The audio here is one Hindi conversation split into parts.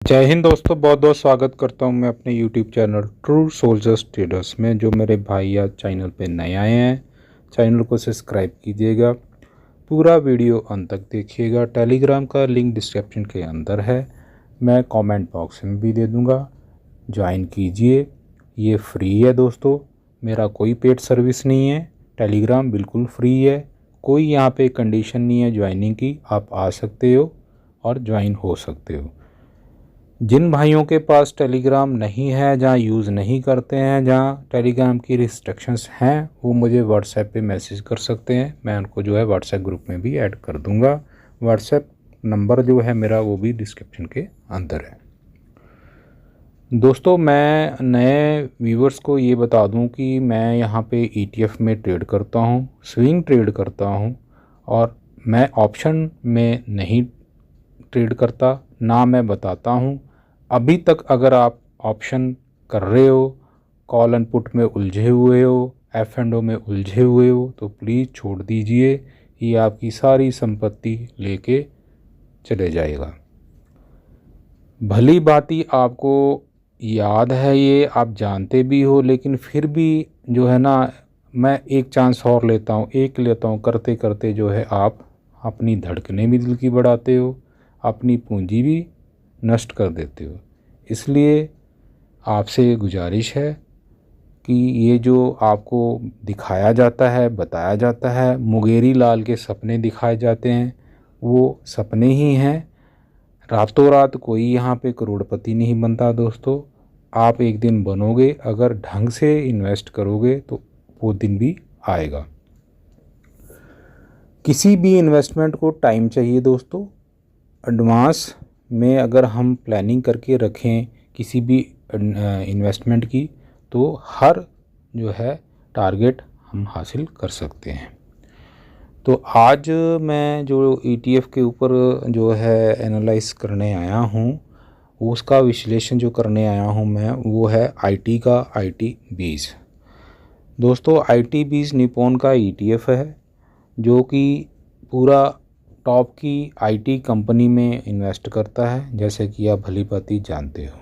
जय हिंद दोस्तों, बहुत बहुत स्वागत करता हूं मैं अपने YouTube channel true soldiers traders में। जो मेरे भाई या चैनल पे नए आए हैं, चैनल को सब्सक्राइब कीजिएगा, पूरा वीडियो अंत तक देखिएगा। टेलीग्राम का लिंक डिस्क्रिप्शन के अंदर है, मैं कमेंट बॉक्स में भी दे दूंगा, ज्वाइन कीजिए। ये फ्री है दोस्तों, मेरा कोई पेड सर्विस नहीं है। टेलीग्राम बिल्कुल फ्री है, कोई यहाँ पे कंडीशन नहीं है ज्वाइनिंग की। आप आ सकते हो और ज्वाइन हो सकते हो। जिन भाइयों के पास टेलीग्राम नहीं है, जहाँ यूज़ नहीं करते हैं, जहाँ टेलीग्राम की रिस्ट्रिक्शंस हैं, वो मुझे व्हाट्सएप पे मैसेज कर सकते हैं। मैं उनको जो है व्हाट्सएप ग्रुप में भी ऐड कर दूंगा। व्हाट्सएप नंबर जो है मेरा वो भी डिस्क्रिप्शन के अंदर है। दोस्तों, मैं नए व्यूवर्स को ये बता दूं कि मैं यहाँ पे ETF में ट्रेड करता हूँ, स्विंग ट्रेड करता हूँ, और मैं ऑप्शन में नहीं ट्रेड करता, ना मैं बताता हूँ। अभी तक अगर आप ऑप्शन कर रहे हो, कॉल एंड पुट में उलझे हुए हो, F&O में उलझे हुए हो, तो प्लीज़ छोड़ दीजिए। ये आपकी सारी संपत्ति लेके चले जाएगा। भली भांति आपको याद है, ये आप जानते भी हो, लेकिन फिर भी जो है ना, मैं एक चांस और लेता हूँ। करते करते जो है आप अपनी धड़कनें भी दिल की बढ़ाते हो, अपनी पूंजी भी नष्ट कर देते हो। इसलिए आपसे गुजारिश है कि ये जो आपको दिखाया जाता है, बताया जाता है, मुंगेरी लाल के सपने दिखाए जाते हैं, वो सपने ही हैं। रातों रात कोई यहाँ पे करोड़पति नहीं बनता दोस्तों। आप एक दिन बनोगे, अगर ढंग से इन्वेस्ट करोगे तो वो दिन भी आएगा। किसी भी इन्वेस्टमेंट को टाइम चाहिए दोस्तों। एडवांस में अगर हम प्लानिंग करके रखें किसी भी इन्वेस्टमेंट की, तो हर जो है टारगेट हम हासिल कर सकते हैं। तो आज मैं जो ETF के ऊपर जो है एनालाइज करने आया हूँ, उसका विश्लेषण जो करने आया हूँ मैं, वो है IT का IT20। दोस्तों, IT20 निप्पॉन का ETF है, जो कि पूरा टॉप की IT कंपनी में इन्वेस्ट करता है, जैसे कि आप भली भांति जानते हो।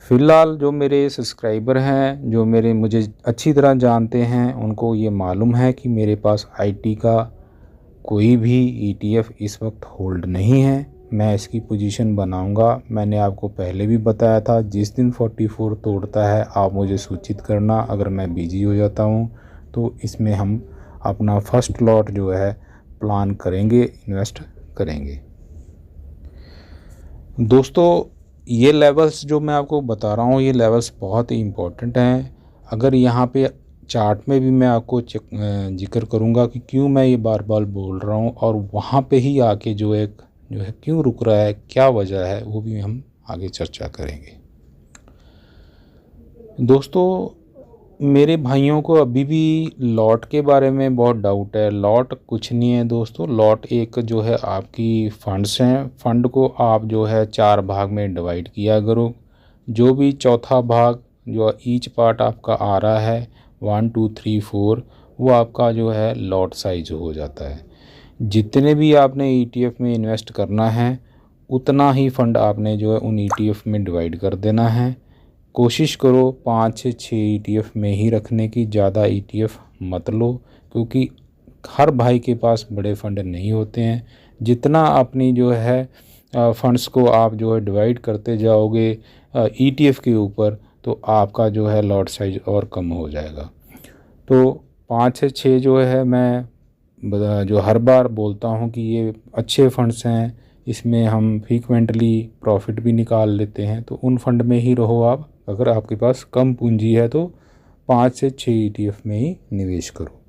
फ़िलहाल जो मेरे सब्सक्राइबर हैं, जो मुझे अच्छी तरह जानते हैं, उनको ये मालूम है कि मेरे पास IT का कोई भी ETF इस वक्त होल्ड नहीं है। मैं इसकी पोजीशन बनाऊंगा। मैंने आपको पहले भी बताया था, जिस दिन 44 तोड़ता है आप मुझे सूचित करना। अगर मैं बिजी हो जाता हूँ तो इसमें हम अपना फर्स्ट लॉट जो है प्लान करेंगे, इन्वेस्ट करेंगे। दोस्तों, ये लेवल्स जो मैं आपको बता रहा हूँ, ये लेवल्स बहुत ही इम्पोर्टेंट हैं। अगर यहाँ पे चार्ट में भी मैं आपको जिक्र करूँगा कि क्यों मैं ये बार बार बोल रहा हूँ, और वहाँ पे ही आके जो है क्यों रुक रहा है, क्या वजह है, वो भी हम आगे चर्चा करेंगे। दोस्तों, मेरे भाइयों को अभी भी लॉट के बारे में बहुत डाउट है। लॉट कुछ नहीं है दोस्तों। लॉट एक जो है आपकी फंड्स हैं। फंड को आप जो है 4 भाग में डिवाइड किया करो। जो भी चौथा भाग जो ईच पार्ट आपका आ रहा है 1 2 3 4, वो आपका जो है लॉट साइज हो जाता है। जितने भी आपने ETF में इन्वेस्ट करना है, उतना ही फंड आपने जो है उन ETF में डिवाइड कर देना है। कोशिश करो 5 से 6 ETF में ही रखने की, ज़्यादा ETF मत लो, क्योंकि हर भाई के पास बड़े फंड नहीं होते हैं। जितना अपनी जो है फंड्स को आप जो है डिवाइड करते जाओगे ETF के ऊपर, तो आपका जो है लॉट साइज और कम हो जाएगा। तो 5 से 6 जो है मैं जो हर बार बोलता हूँ कि ये अच्छे फंड्स हैं, इसमें हम फ्रीक्वेंटली प्रॉफिट भी निकाल लेते हैं, तो उन फंड में ही रहो आप। अगर आपके पास कम पूंजी है तो 5 से 6 ETF में ही निवेश करो।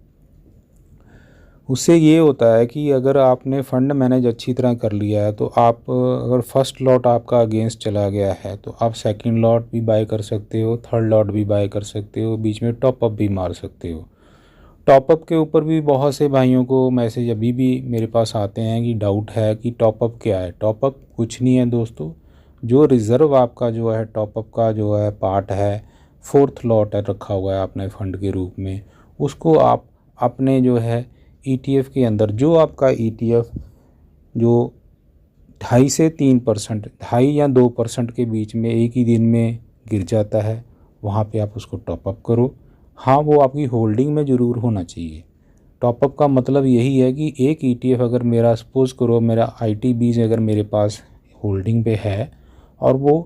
उससे ये होता है कि अगर आपने फ़ंड मैनेज अच्छी तरह कर लिया है, तो आप अगर फर्स्ट लॉट आपका अगेंस्ट चला गया है, तो आप सेकंड लॉट भी बाय कर सकते हो, थर्ड लॉट भी बाय कर सकते हो, बीच में टॉप अप भी मार सकते हो। टॉप अप के ऊपर भी बहुत से भाइयों को मैसेज अभी भी मेरे पास आते हैं कि डाउट है कि टॉप अप क्या है। टॉप अप कुछ नहीं है दोस्तों। जो रिज़र्व आपका जो है टॉप अप का जो है पार्ट है, 4th लॉट है रखा हुआ है आपने फ़ंड के रूप में, उसको आप अपने जो है ETF के अंदर, जो आपका ETF जो 2.5 से 3%, 2.5 या 2% के बीच में एक ही दिन में गिर जाता है, वहाँ पे आप उसको टॉपअप करो। हाँ, वो आपकी होल्डिंग में ज़रूर होना चाहिए। टॉपअप का मतलब यही है कि एक ETF अगर मेरा सपोज़ करो मेरा ITBs अगर मेरे पास होल्डिंग पे है और वो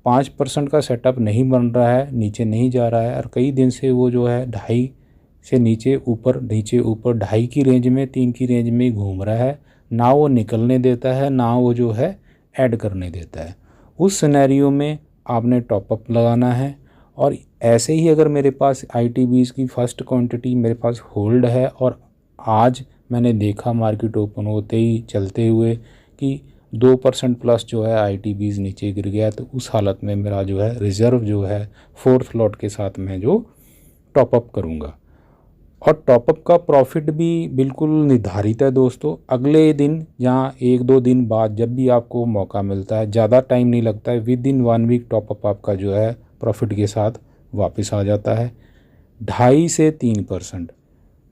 5% का सेटअप नहीं बन रहा है, नीचे नहीं जा रहा है और कई दिन से वो जो है 2.5 से नीचे ऊपर 2.5 की रेंज में 3 की रेंज में घूम रहा है, ना वो निकलने देता है ना वो जो है ऐड करने देता है, उस सिनेरियो में आपने टॉपअप लगाना है। और ऐसे ही अगर मेरे पास ITBs की फ़र्स्ट क्वांटिटी मेरे पास होल्ड है और आज मैंने देखा मार्केट ओपन होते ही चलते हुए कि 2% प्लस जो है ITBs नीचे गिर गया, तो उस हालत में मेरा जो है रिज़र्व जो है 4th लॉट के साथ मैं जो टॉपअप करूँगा। और टॉपअप का प्रॉफिट भी बिल्कुल निर्धारित है दोस्तों। अगले दिन या 1-2 दिन बाद जब भी आपको मौका मिलता है, ज़्यादा टाइम नहीं लगता है, विद इन 1 वीक टॉपअप आपका जो है प्रॉफिट के साथ वापस आ जाता है। 2.5 से 3%,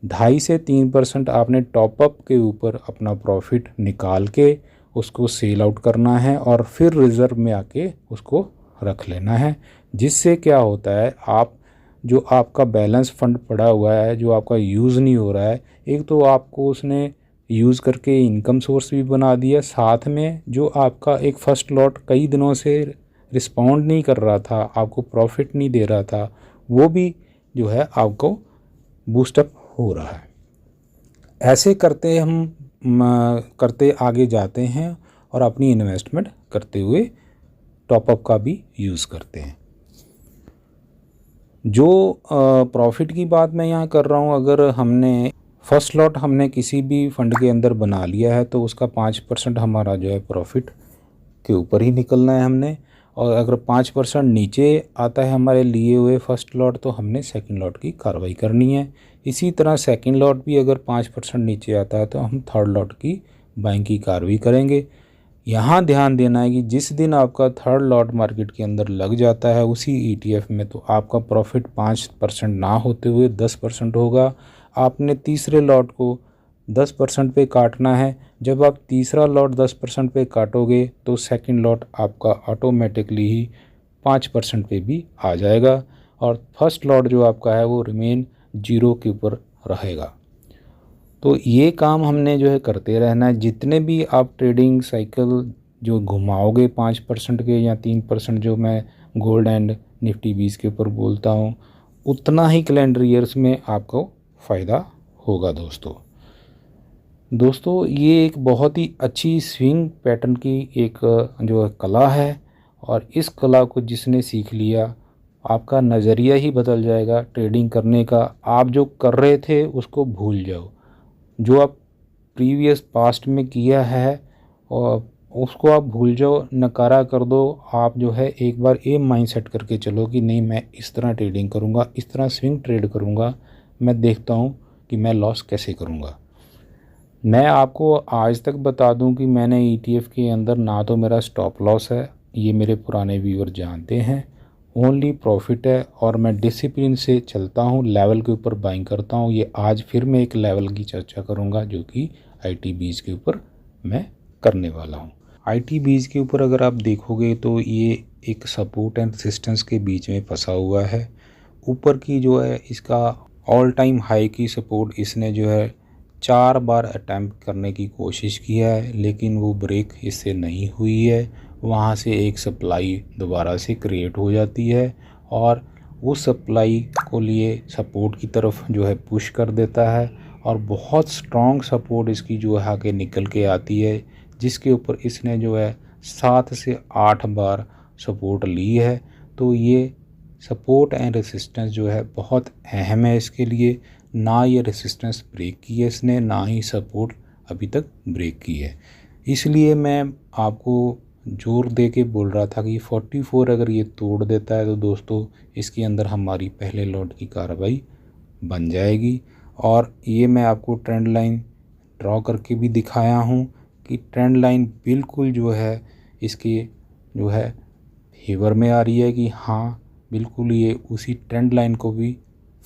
2.5 से 3% आपने टॉपअप के ऊपर अपना प्रॉफिट निकाल के उसको सेल आउट करना है और फिर रिज़र्व में आके उसको रख लेना है। जिससे क्या होता है, आप जो आपका बैलेंस फ़ंड पड़ा हुआ है जो आपका यूज़ नहीं हो रहा है, एक तो आपको उसने यूज़ करके इनकम सोर्स भी बना दिया, साथ में जो आपका एक फ़र्स्ट लॉट कई दिनों से रिस्पॉन्ड नहीं कर रहा था, आपको प्रॉफिट नहीं दे रहा था, वो भी जो है आपको बूस्टअप हो रहा है। ऐसे करते हम करते आगे जाते हैं और अपनी इन्वेस्टमेंट करते हुए टॉपअप का भी यूज़ करते हैं। जो प्रॉफिट की बात मैं यहाँ कर रहा हूँ, अगर हमने फर्स्ट लॉट हमने किसी भी फंड के अंदर बना लिया है तो उसका 5% हमारा जो है प्रॉफिट के ऊपर ही निकलना है हमने। और अगर 5% नीचे आता है हमारे लिए हुए फर्स्ट लॉट तो हमने सेकंड लॉट की कार्रवाई करनी है। इसी तरह सेकंड लॉट भी अगर 5% नीचे आता है तो हम थर्ड लॉट की बाइंग की कार्रवाई करेंगे। यहाँ ध्यान देना है कि जिस दिन आपका थर्ड लॉट मार्केट के अंदर लग जाता है उसी ETF में, तो आपका प्रॉफिट 5% ना होते हुए 10% होगा। आपने तीसरे लॉट को 10% पे काटना है। जब आप तीसरा लॉट 10% पे काटोगे तो सेकंड लॉट आपका ऑटोमेटिकली ही 5% पे भी आ जाएगा और फर्स्ट लॉट जो आपका है वो रिमेन 0 के ऊपर रहेगा। तो ये काम हमने जो है करते रहना है। जितने भी आप ट्रेडिंग साइकिल जो घुमाओगे 5% के या 3% जो मैं गोल्ड एंड निफ्टी 20 के ऊपर बोलता हूँ, उतना ही कैलेंडर ईयर्स में आपको फ़ायदा होगा दोस्तों ये एक बहुत ही अच्छी स्विंग पैटर्न की एक जो है कला है और इस कला को जिसने सीख लिया आपका नज़रिया ही बदल जाएगा ट्रेडिंग करने का। आप जो कर रहे थे उसको भूल जाओ, जो आप प्रीवियस पास्ट में किया है और उसको आप भूल जाओ, नकारा कर दो। आप जो है एक बार ये माइंड सेट करके चलो कि नहीं मैं इस तरह ट्रेडिंग करूँगा, इस तरह स्विंग ट्रेड करूँगा, मैं देखता हूँ कि मैं लॉस कैसे करूँगा। मैं आपको आज तक बता दूं कि मैंने ETF के अंदर ना तो मेरा स्टॉप लॉस है, ये मेरे पुराने व्यूअर जानते हैं, ओनली प्रॉफिट है और मैं डिसिप्लिन से चलता हूं, लेवल के ऊपर बाइंग करता हूं। ये आज फिर मैं एक लेवल की चर्चा करूंगा जो कि ITBs के ऊपर मैं करने वाला हूं। ITBs के ऊपर अगर आप देखोगे तो ये एक सपोर्ट एंड रेजिस्टेंस के बीच में फंसा हुआ है। ऊपर की जो है इसका ऑल टाइम हाई की सपोर्ट इसने जो है 4 बार अटैम्प्ट करने की कोशिश किया है लेकिन वो ब्रेक इससे नहीं हुई है। वहाँ से एक सप्लाई दोबारा से क्रिएट हो जाती है और उस सप्लाई को लिए सपोर्ट की तरफ जो है पुश कर देता है और बहुत स्ट्रॉन्ग सपोर्ट इसकी जो है आगे निकल के आती है, जिसके ऊपर इसने जो है 7 से 8 बार सपोर्ट ली है। तो ये सपोर्ट एंड रेसिस्टेंस जो है बहुत अहम है इसके लिए। ना ये रेसिस्टेंस ब्रेक की है इसने, ना ही सपोर्ट अभी तक ब्रेक की है। इसलिए मैं आपको जोर दे के बोल रहा था कि 44 अगर ये तोड़ देता है तो दोस्तों इसके अंदर हमारी पहले लॉट की कार्रवाई बन जाएगी। और ये मैं आपको ट्रेंड लाइन ड्रॉ करके भी दिखाया हूँ कि ट्रेंड लाइन बिल्कुल जो है इसके जो है फेवर में आ रही है कि हाँ बिल्कुल ये उसी ट्रेंड लाइन को भी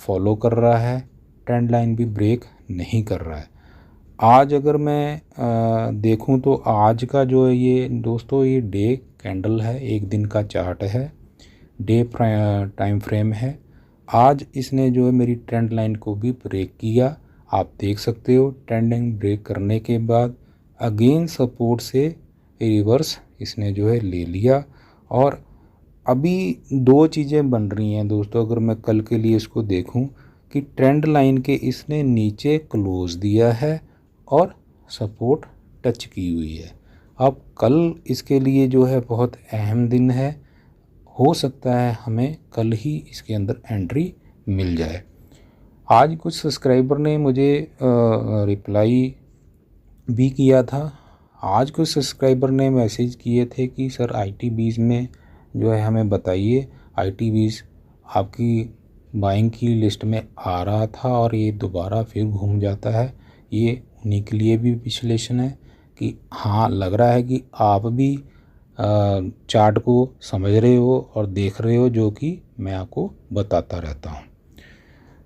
फॉलो कर रहा है, ट्रेंड लाइन भी ब्रेक नहीं कर रहा है। आज अगर मैं देखूं तो आज का जो है ये दोस्तों ये डे कैंडल है, एक दिन का चार्ट है, डे टाइम फ्रेम है। आज इसने जो है मेरी ट्रेंड लाइन को भी ब्रेक किया। आप देख सकते हो ट्रेंड लाइन ब्रेक करने के बाद अगेन सपोर्ट से रिवर्स इसने जो है ले लिया। और अभी दो चीज़ें बन रही हैं दोस्तों, अगर मैं कल के लिए इसको देखूं कि ट्रेंड लाइन के इसने नीचे क्लोज दिया है और सपोर्ट टच की हुई है। अब कल इसके लिए जो है बहुत अहम दिन है, हो सकता है हमें कल ही इसके अंदर एंट्री मिल जाए। आज कुछ सब्सक्राइबर ने मुझे रिप्लाई भी किया था। आज कुछ सब्सक्राइबर ने मैसेज किए थे कि सर ITBs में जो है हमें बताइए, ITBs आपकी बाइंग की लिस्ट में आ रहा था और ये दोबारा फिर घूम जाता है। ये उन्हीं के लिए भी विश्लेषण है कि हाँ, लग रहा है कि आप भी चार्ट को समझ रहे हो और देख रहे हो, जो कि मैं आपको बताता रहता हूँ।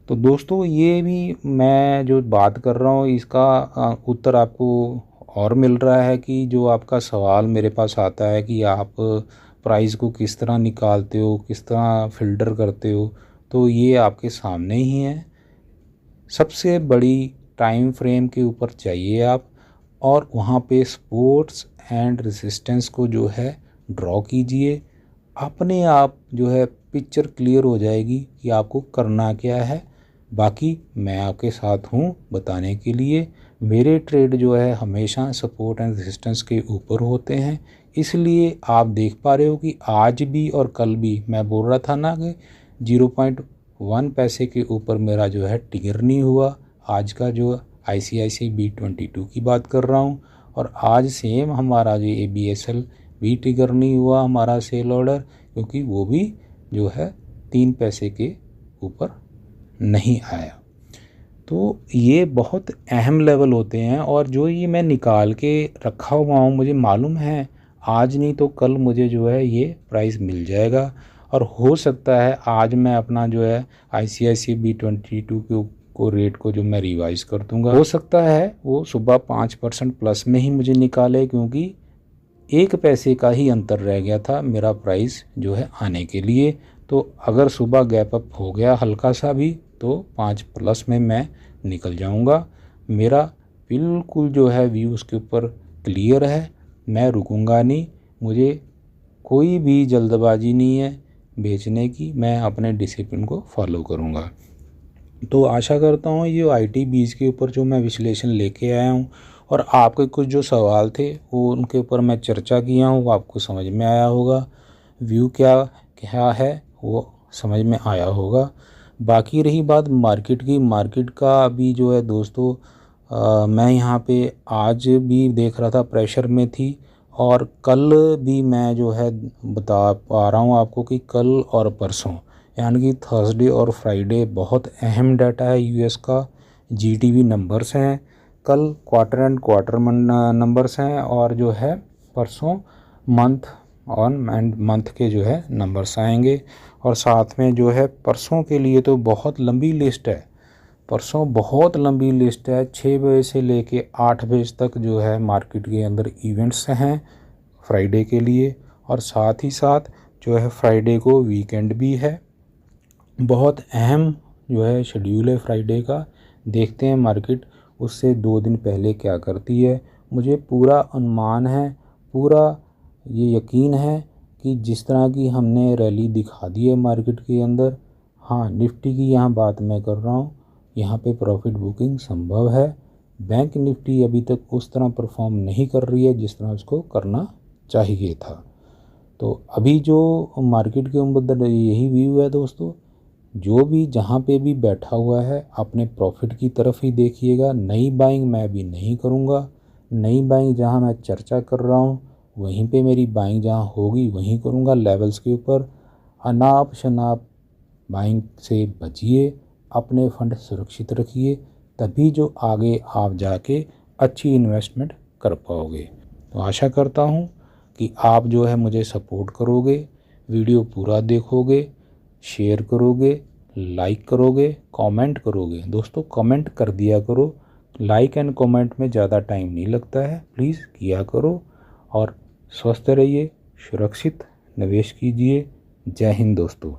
तो दोस्तों ये भी मैं जो बात कर रहा हूँ इसका उत्तर आपको और मिल रहा है कि जो आपका सवाल मेरे पास आता है कि आप प्राइस को किस तरह निकालते हो, किस तरह फ़िल्टर करते हो, तो ये आपके सामने ही है। सबसे बड़ी टाइम फ्रेम के ऊपर चाहिए आप, और वहाँ पे सपोर्ट्स एंड रेजिस्टेंस को जो है ड्रॉ कीजिए। अपने आप जो है पिक्चर क्लियर हो जाएगी कि आपको करना क्या है। बाकी मैं आपके साथ हूँ बताने के लिए। मेरे ट्रेड जो है हमेशा सपोर्ट एंड रेजिस्टेंस के ऊपर होते हैं, इसलिए आप देख पा रहे हो कि आज भी और कल भी मैं बोल रहा था ना कि 0.1 पैसे के ऊपर मेरा जो है टिगर नहीं हुआ। आज का जो ICICI B22 की बात कर रहा हूँ, और आज सेम हमारा जो ABSL भी टिगर नहीं हुआ हमारा सेल ऑर्डर, क्योंकि वो भी जो है 3 पैसे के ऊपर नहीं आया। तो ये बहुत अहम लेवल होते हैं, और जो ये मैं निकाल के रखा हुआ हूँ, मुझे मालूम है आज नहीं तो कल मुझे जो है ये प्राइस मिल जाएगा। और हो सकता है आज मैं अपना जो है ICICI B22 को रेट को जो मैं रिवाइज़ कर दूँगा, हो सकता है वो सुबह 5% प्लस में ही मुझे निकाले, क्योंकि 1 पैसे का ही अंतर रह गया था मेरा प्राइस जो है आने के लिए। तो अगर सुबह गैप अप हो गया हल्का सा भी तो 5 प्लस में मैं निकल जाऊंगा। मेरा बिल्कुल जो है व्यू उसके ऊपर क्लियर है, मैं रुकूंगा नहीं। मुझे कोई भी जल्दबाजी नहीं है बेचने की, मैं अपने डिसिप्लिन को फॉलो करूंगा। तो आशा करता हूँ ये ITBs के ऊपर जो मैं विश्लेषण लेके आया हूँ और आपके कुछ जो सवाल थे वो उनके ऊपर मैं चर्चा किया हूँ, वो आपको समझ में आया होगा। व्यू क्या क्या है वो समझ में आया होगा। बाकी रही बात मार्केट की, मार्केट का अभी जो है दोस्तों मैं यहाँ पे आज भी देख रहा था प्रेशर में थी, और कल भी मैं जो है बता पा रहा हूँ आपको कि कल और परसों यानी कि थर्सडे और फ्राइडे बहुत अहम डाटा है US का। GTV नंबर्स हैं, कल क्वार्टर एंड क्वार्टर नंबर्स हैं, और जो है परसों मंथ ऑन एंड मंथ के जो है नंबर्स आएंगे। और साथ में जो है परसों के लिए तो बहुत लंबी लिस्ट है, परसों बहुत लंबी लिस्ट है। 6 बजे से लेके 8 बजे तक जो है मार्केट के अंदर इवेंट्स हैं फ्राइडे के लिए, और साथ ही साथ जो है फ्राइडे को वीकेंड भी है। बहुत अहम जो है शेड्यूल है फ्राइडे का। देखते हैं मार्केट उससे 2 दिन पहले क्या करती है। मुझे पूरा अनुमान है, पूरा ये यकीन है कि जिस तरह की हमने रैली दिखा दी है मार्केट के अंदर, हाँ निफ्टी की यहाँ बात मैं कर रहा हूँ, यहाँ पे प्रॉफिट बुकिंग संभव है। बैंक निफ्टी अभी तक उस तरह परफॉर्म नहीं कर रही है जिस तरह उसको करना चाहिए था। तो अभी जो मार्केट के अंदर यही व्यू है दोस्तों, जो भी जहाँ पे भी बैठा हुआ है अपने प्रॉफिट की तरफ ही देखिएगा। नई बाइंग मैं भी नहीं करूँगा। नई बाइंग जहाँ मैं चर्चा कर रहा हूँ वहीं पे मेरी बाइंग जहाँ होगी वहीं करूँगा। लेवल्स के ऊपर अनाप शनाप बाइंग से बचिए, अपने फंड सुरक्षित रखिए, तभी जो आगे आप जाके अच्छी इन्वेस्टमेंट कर पाओगे। तो आशा करता हूँ कि आप जो है मुझे सपोर्ट करोगे, वीडियो पूरा देखोगे, शेयर करोगे, लाइक करोगे, कमेंट करोगे। दोस्तों कमेंट कर दिया करो, लाइक एंड कमेंट में ज़्यादा टाइम नहीं लगता है, प्लीज़ किया करो और स्वस्थ रहिए, सुरक्षित निवेश कीजिए। जय हिंद दोस्तों।